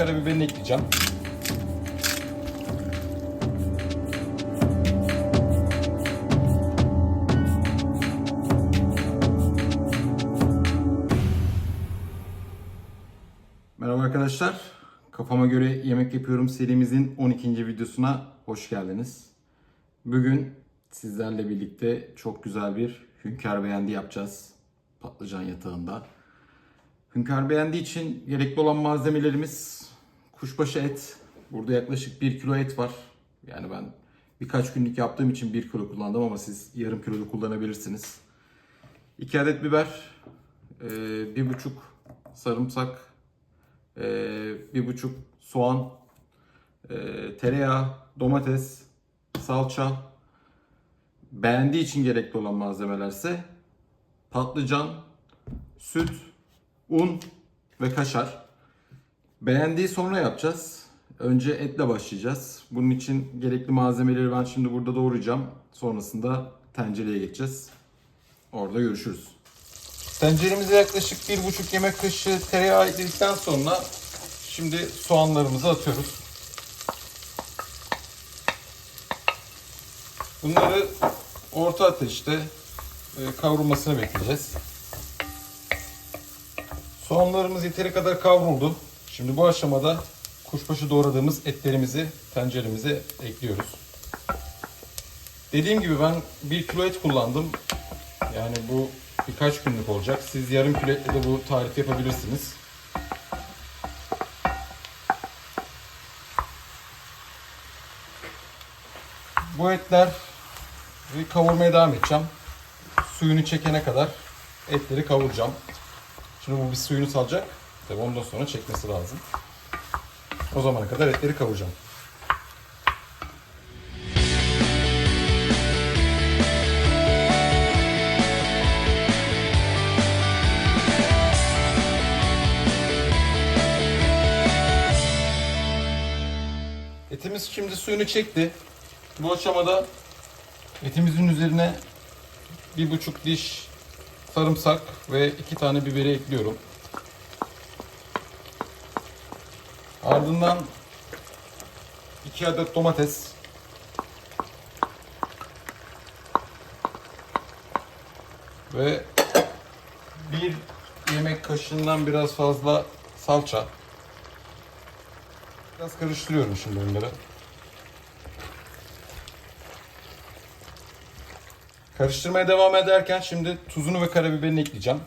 karabiberini ekleyeceğim. Merhaba arkadaşlar. Kafama göre yemek yapıyorum serimizin 12. videosuna hoş geldiniz. Bugün sizlerle birlikte çok güzel bir hünkâr beğendi yapacağız patlıcan yatağında. Hünkâr beğendi için gerekli olan malzemelerimiz kuşbaşı et. Burada yaklaşık 1 kilo et var. Yani ben birkaç günlük yaptığım için 1 kilo kullandım ama siz yarım kilo da kullanabilirsiniz. 2 adet biber, 1,5 sarımsak, 1,5 soğan, tereyağı, domates, salça. Beğendiği için gerekli olan malzemelerse patlıcan, süt, un ve kaşar. Beğendiği sonra yapacağız. Önce etle başlayacağız. Bunun için gerekli malzemeleri ben şimdi burada doğrayacağım. Sonrasında tencereye geçeceğiz. Orada görüşürüz. Tenceremize yaklaşık 1,5 yemek kaşığı tereyağı ekledikten sonra şimdi soğanlarımızı atıyoruz. Bunları orta ateşte kavrulmasını bekleyeceğiz. Soğanlarımız yeteri kadar kavruldu. Şimdi bu aşamada kuşbaşı doğradığımız etlerimizi tenceremize ekliyoruz. Dediğim gibi ben 1 kilo et kullandım. Yani bu birkaç günlük olacak. Siz yarım kilo etle de bu tarifi yapabilirsiniz. Bu etler kavurmaya devam edeceğim. Suyunu çekene kadar etleri kavuracağım. Şimdi bu bir suyunu salacak. Tabii ondan sonra çekmesi lazım. O zamana kadar etleri kavuracağım. Etimiz şimdi suyunu çekti. Bu aşamada etimizin üzerine 1,5 diş sarımsak ve 2 tane biberi ekliyorum. Ardından 2 adet domates, ve 1 yemek kaşığından biraz fazla salça. Biraz karıştırıyorum şimdi bunları. Karıştırmaya devam ederken şimdi tuzunu ve karabiberini ekleyeceğim.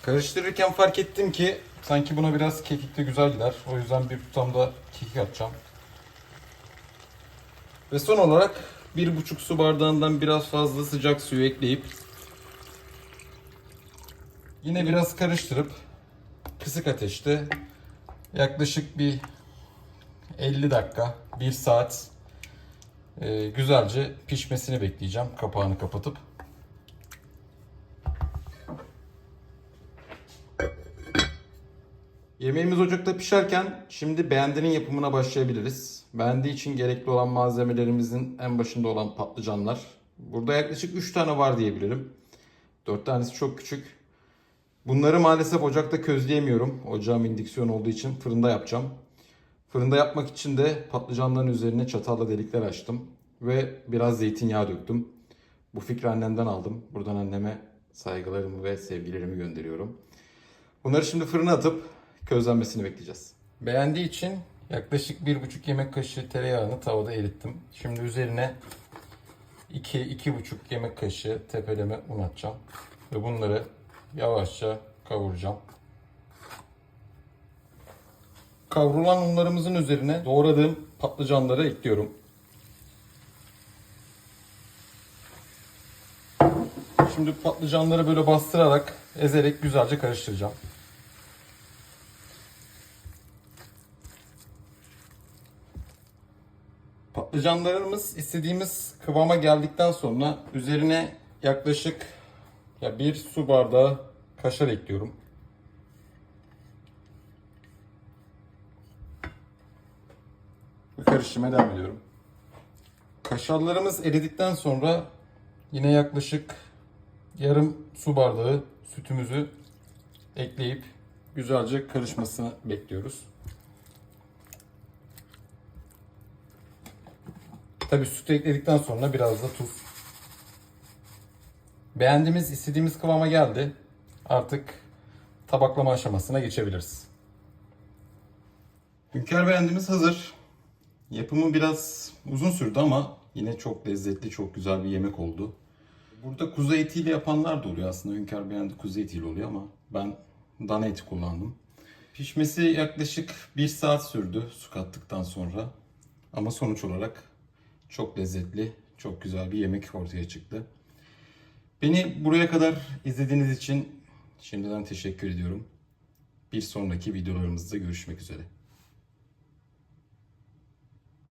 Karıştırırken fark ettim ki sanki buna biraz kekik de güzel gider. O yüzden bir tutam da kekik atacağım. Ve son olarak 1,5 su bardağından biraz fazla sıcak suyu ekleyip yine biraz karıştırıp kısık ateşte yaklaşık bir 50 dakika, 1 saat güzelce pişmesini bekleyeceğim kapağını kapatıp. Yemeğimiz ocakta pişerken şimdi beğendinin yapımına başlayabiliriz. Beğendi için gerekli olan malzemelerimizin en başında olan patlıcanlar. Burada yaklaşık 3 tane var diyebilirim. 4 tanesi çok küçük. Bunları maalesef ocakta közleyemiyorum. Ocağım indüksiyon olduğu için fırında yapacağım. Fırında yapmak için de patlıcanların üzerine çatalla delikler açtım. Ve biraz zeytinyağı döktüm. Bu fikri annemden aldım. Buradan anneme saygılarımı ve sevgilerimi gönderiyorum. Bunları şimdi fırına atıp közlenmesini bekleyeceğiz. Beğendiği için yaklaşık 1,5 yemek kaşığı tereyağını tavada erittim. Şimdi üzerine 2-2,5 yemek kaşığı tepeleme un atacağım. Ve bunları yavaşça kavuracağım. Kavrulan unlarımızın üzerine doğradığım patlıcanları ekliyorum. Şimdi patlıcanları böyle bastırarak, ezerek güzelce karıştıracağım. Patlıcanlarımız istediğimiz kıvama geldikten sonra üzerine yaklaşık 1 su bardağı kaşar ekliyorum. Ve karıştırmaya devam ediyorum. Kaşarlarımız eridikten sonra yine yaklaşık yarım su bardağı sütümüzü ekleyip güzelce karışmasını bekliyoruz. Tabii sütü ekledikten sonra biraz da tuz. Beğendiğimiz, istediğimiz kıvama geldi. Artık tabaklama aşamasına geçebiliriz. Hünkâr beğendimiz hazır. Yapımı biraz uzun sürdü ama yine çok lezzetli, çok güzel bir yemek oldu. Burada kuzu etiyle yapanlar da oluyor aslında. Hünkâr beğendi kuzu etiyle oluyor ama ben dana eti kullandım. Pişmesi yaklaşık 1 saat sürdü su kattıktan sonra. Ama sonuç olarak çok lezzetli, çok güzel bir yemek ortaya çıktı. Beni buraya kadar izlediğiniz için şimdiden teşekkür ediyorum. Bir sonraki videolarımızda görüşmek üzere.